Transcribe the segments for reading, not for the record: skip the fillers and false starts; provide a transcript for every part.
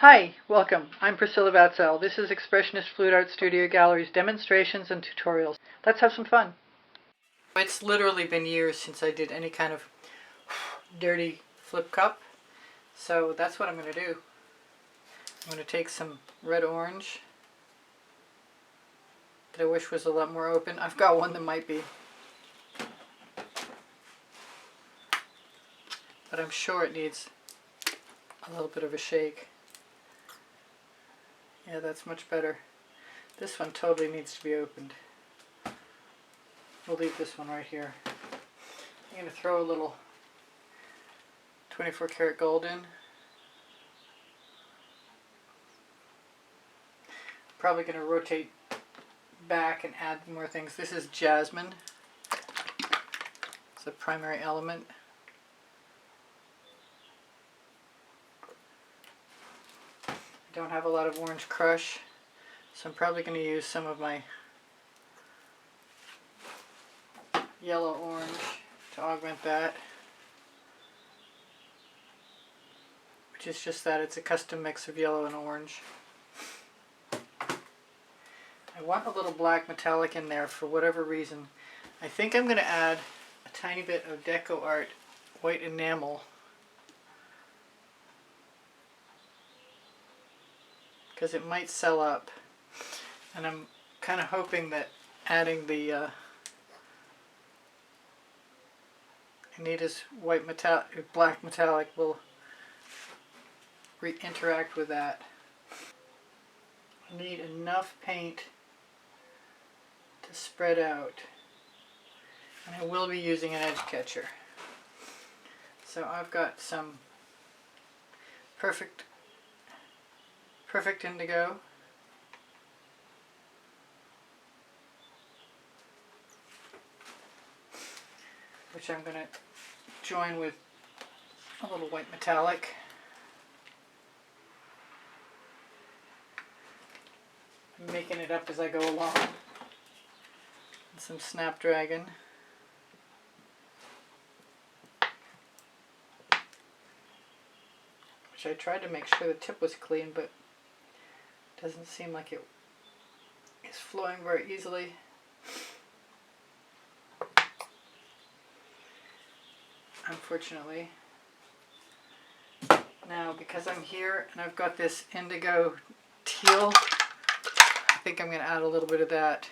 Hi, welcome. I'm Priscilla Batzell. This is Expressionist Flute Art Studio Gallery's demonstrations and tutorials. Let's have some fun. It's literally been years since I did any kind of dirty flip cup, so that's what I'm going to do. I'm going to take some red orange that I wish was a lot more open. I've got one that might be, but I'm sure it needs a little bit of a shake. Yeah, that's much better. This one totally needs to be opened. We'll leave this one right here. I'm going to throw a little 24 karat gold in. Probably going to rotate back and add more things. This is jasmine. It's the primary element. I don't have a lot of orange crush, so I'm probably going to use some of my yellow orange to augment that, which is just that, it's a custom mix of yellow and orange. I want a little black metallic in there for whatever reason. I think I'm going to add a tiny bit of Deco Art white enamel, because it might sell up, and I'm kind of hoping that adding the Anita's black metallic will interact with that. I need enough paint to spread out, and I will be using an edge catcher. So I've got some perfect indigo, which I'm going to join with a little white metallic. I'm making it up as I go along. And some Snapdragon. Which I tried to make sure the tip was clean, but it doesn't seem like it is flowing very easily. Unfortunately. Now, because I'm here and I've got this indigo teal, I think I'm going to add a little bit of that.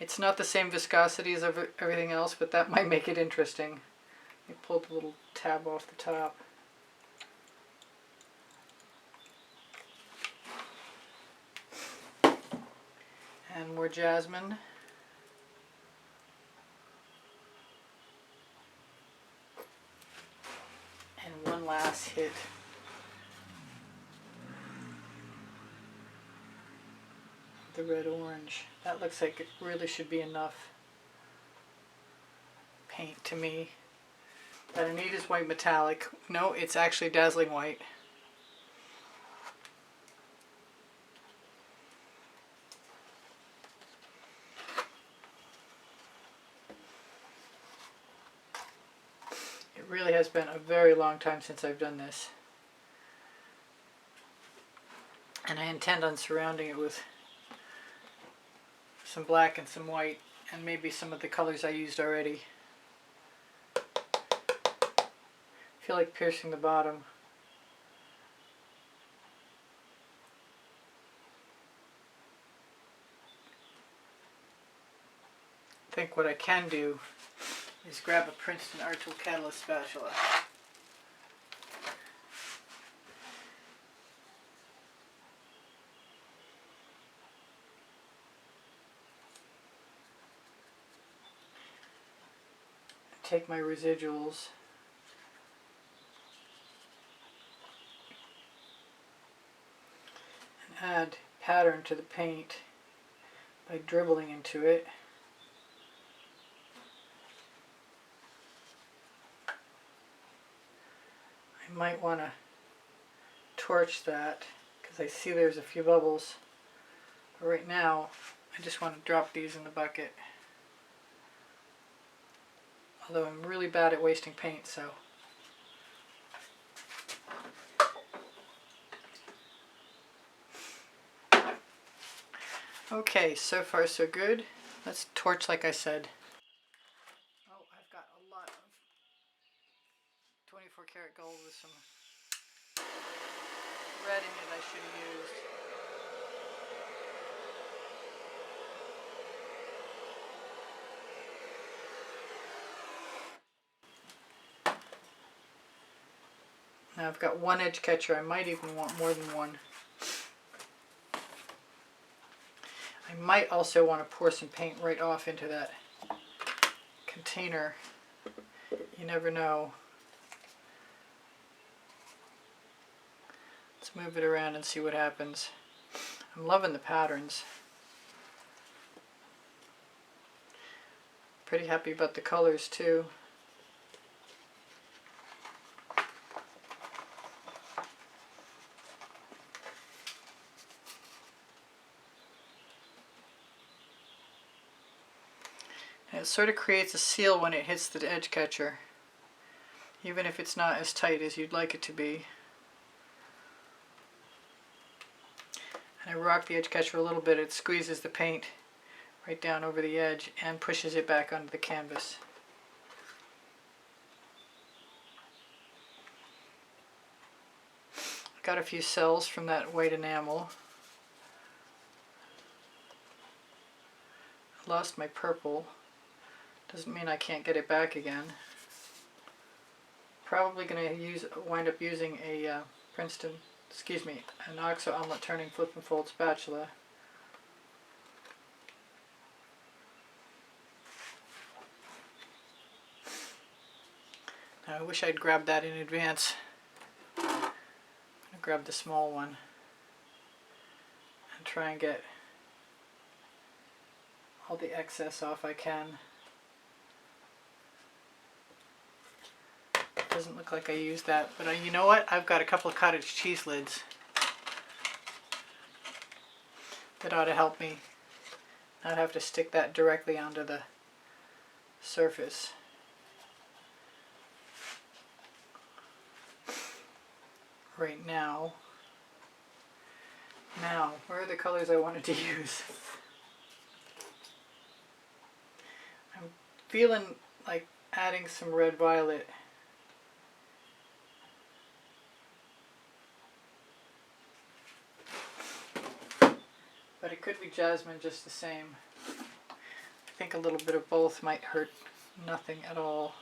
It's not the same viscosity as everything else, but that might make it interesting. I pulled the little tab off the top. And more jasmine. And one last hit of the red orange. That looks like it really should be enough paint to me. That I need is white metallic. No, it's actually dazzling white. It really has been a very long time since I've done this. And I intend on surrounding it with some black and some white, and maybe some of the colors I used already. I feel like piercing the bottom. I think what I can do is grab a Princeton Art Tool Catalyst spatula. Take my residuals and add pattern to the paint by dribbling into it. I might want to torch that because I see there's a few bubbles. But right now, I just want to drop these in the bucket. Although I'm really bad at wasting paint, so Okay, so far so good. Let's torch like I said. Oh, I've got a lot of 24 karat gold with some red in it I should have used. Now I've got one edge catcher. I might even want more than one. I might also want to pour some paint right off into that container. You never know. Let's move it around and see what happens. I'm loving the patterns. Pretty happy about the colors too. And it sort of creates a seal when it hits the edge catcher, even if it's not as tight as you'd like it to be. And I rock the edge catcher a little bit. It squeezes the paint right down over the edge and pushes it back onto the canvas. Got a few cells from that white enamel. Lost my purple. Doesn't mean I can't get it back again. Probably going to wind up using a an OXO omelet turning flip and fold spatula. Now I wish I'd grabbed that in advance. I'm going to grab the small one and try and get all the excess off I can. Doesn't look like I used that, but you know what? I've got a couple of cottage cheese lids that ought to help me not have to stick that directly onto the surface. Right now. Now, where are the colors I wanted to use? I'm feeling like adding some red violet. But it could be jasmine just the same. I think a little bit of both might hurt nothing at all.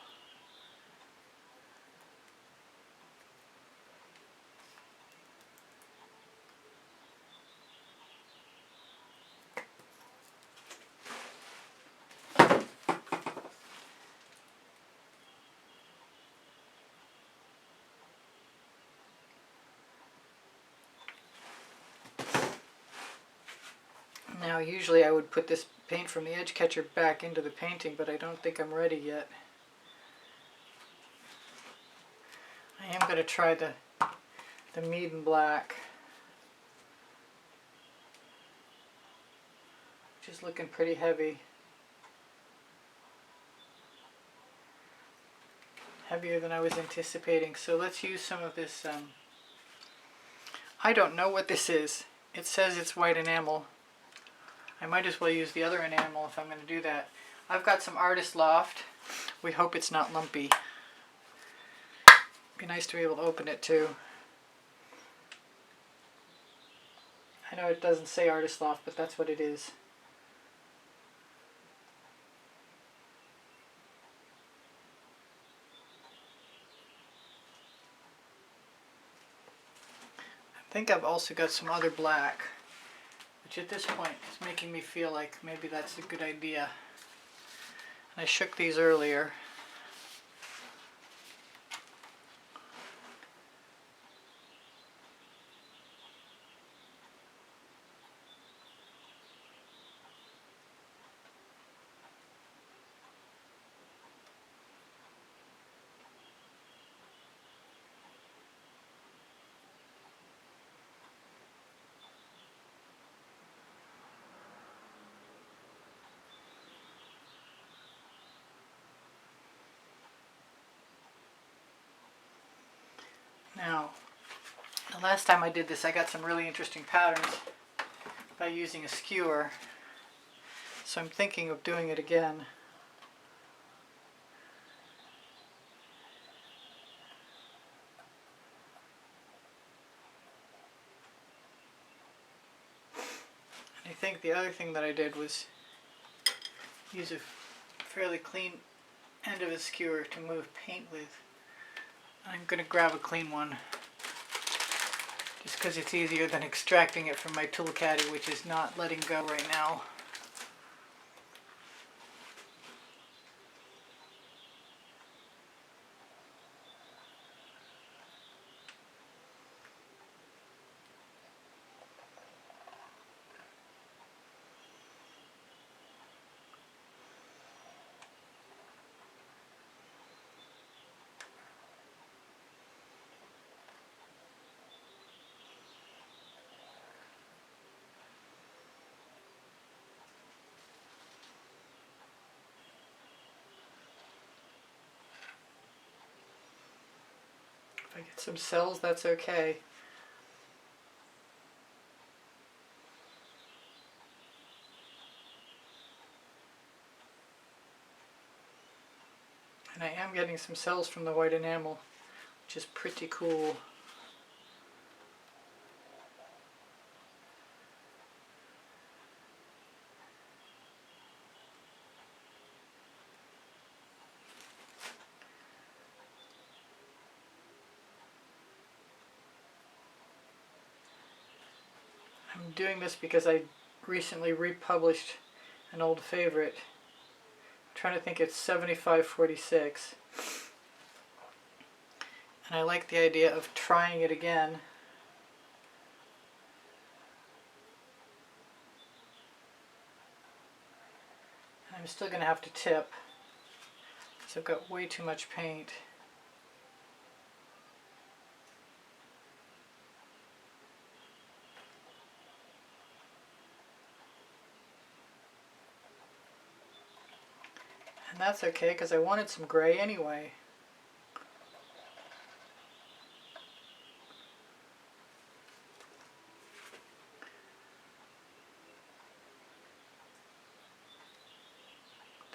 Now usually I would put this paint from the edge catcher back into the painting, but I don't think I'm ready yet. I am going to try the mead and black, which is looking pretty heavy. Heavier than I was anticipating. So let's use some of this, I don't know what this is. It says it's white enamel. I might as well use the other enamel if I'm going to do that. I've got some Artist Loft. We hope it's not lumpy. Be nice to be able to open it too. I know it doesn't say Artist Loft, but that's what it is. I think I've also got some other black, which at this point is making me feel like maybe that's a good idea. And I shook these earlier. Now, the last time I did this, I got some really interesting patterns by using a skewer, so I'm thinking of doing it again. I think the other thing that I did was use a fairly clean end of a skewer to move paint with. I'm going to grab a clean one just because it's easier than extracting it from my tool caddy, which is not letting go right now. If I get some cells, that's okay. And I am getting some cells from the white enamel, which is pretty cool. I'm doing this because I recently republished an old favorite. I'm trying to think, it's 7546. And I like the idea of trying it again. And I'm still going to have to tip, because I've got way too much paint. And that's okay, because I wanted some gray anyway.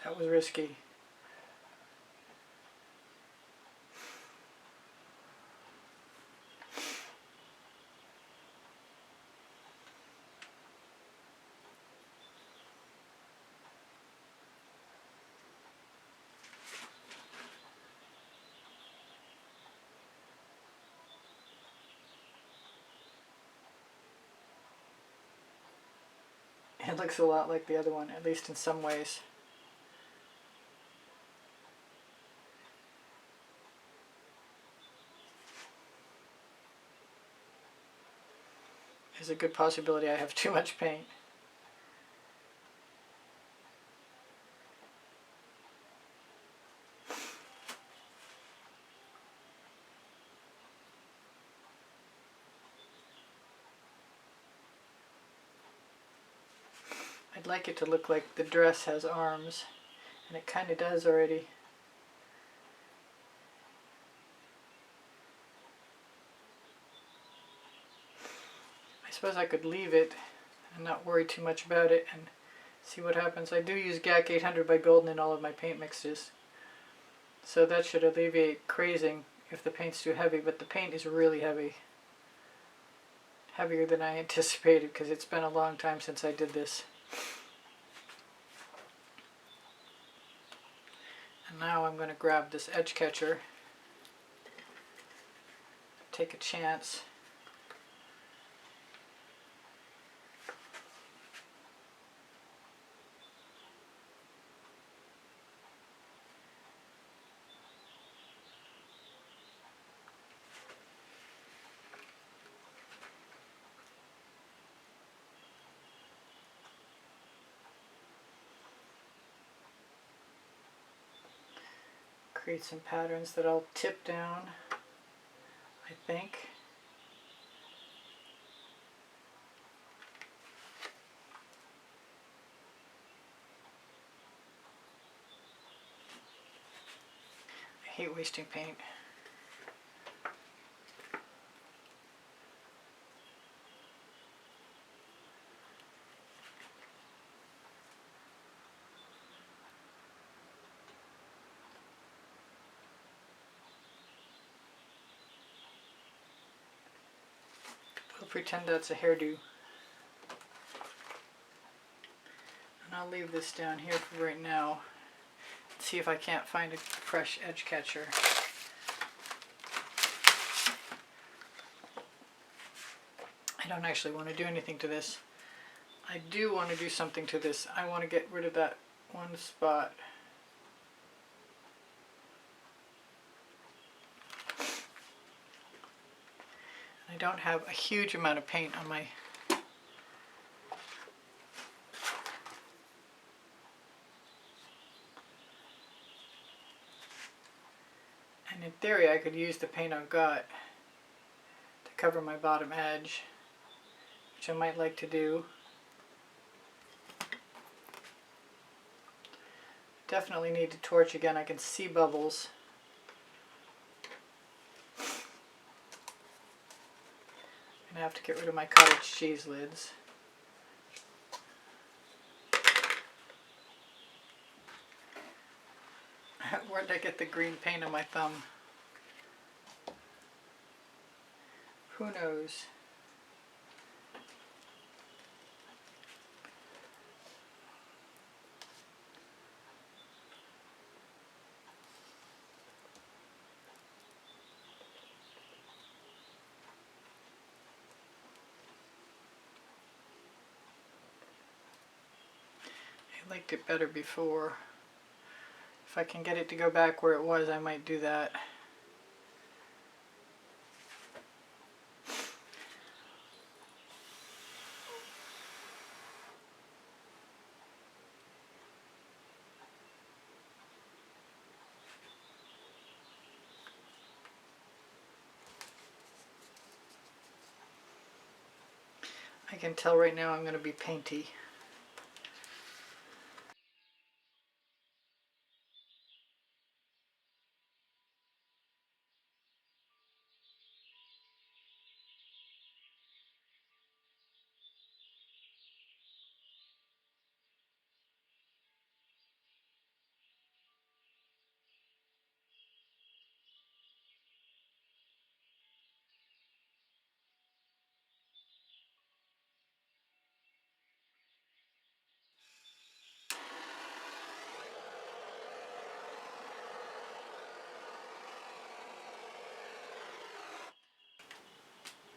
That was risky. It looks a lot like the other one, at least in some ways. There's a good possibility I have too much paint. I'd like it to look like the dress has arms, and it kind of does already. I suppose I could leave it and not worry too much about it and see what happens. I do use GAC 800 by Golden in all of my paint mixes, so that should alleviate crazing if the paint's too heavy, but the paint is really heavy. Heavier than I anticipated, because it's been a long time since I did this. And now I'm going to grab this edge catcher, take a chance. Create some patterns that I'll tip down, I think. I hate wasting paint. pretend that's a hairdo. And I'll leave this down here for right now. See if I can't find a fresh edge catcher. I don't actually want to do anything to this. I do want to do something to this. I want to get rid of that one spot. I don't have a huge amount of paint on my and in theory I could use the paint I've got to cover my bottom edge, which I might like to do. Definitely need to torch again. I can see bubbles. I'm gonna have to get rid of my cottage cheese lids. Where did I get the green paint on my thumb? Who knows? I liked it better before. If I can get it to go back where it was, I might do that. I can tell right now I'm going to be painty.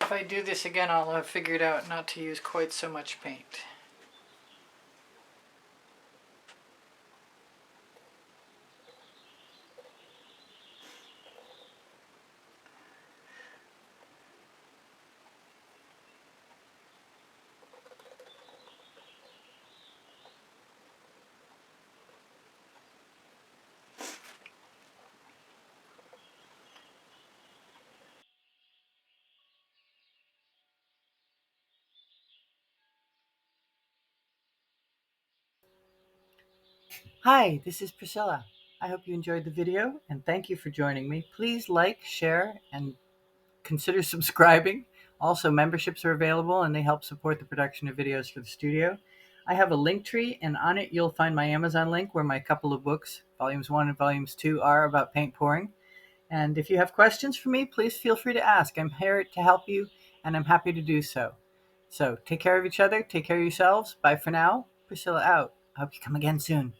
If I do this again, I'll have figured out not to use quite so much paint. Hi, this is Priscilla. I hope you enjoyed the video and thank you for joining me. Please like, share, and consider subscribing. Also, memberships are available and they help support the production of videos for the studio. I have a link tree, and on it you'll find my Amazon link where my couple of books, volumes 1 and volumes 2, are about paint pouring. And if you have questions for me, please feel free to ask. I'm here to help you and I'm happy to do so. So take care of each other, take care of yourselves. Bye for now. Priscilla out. I hope you come again soon.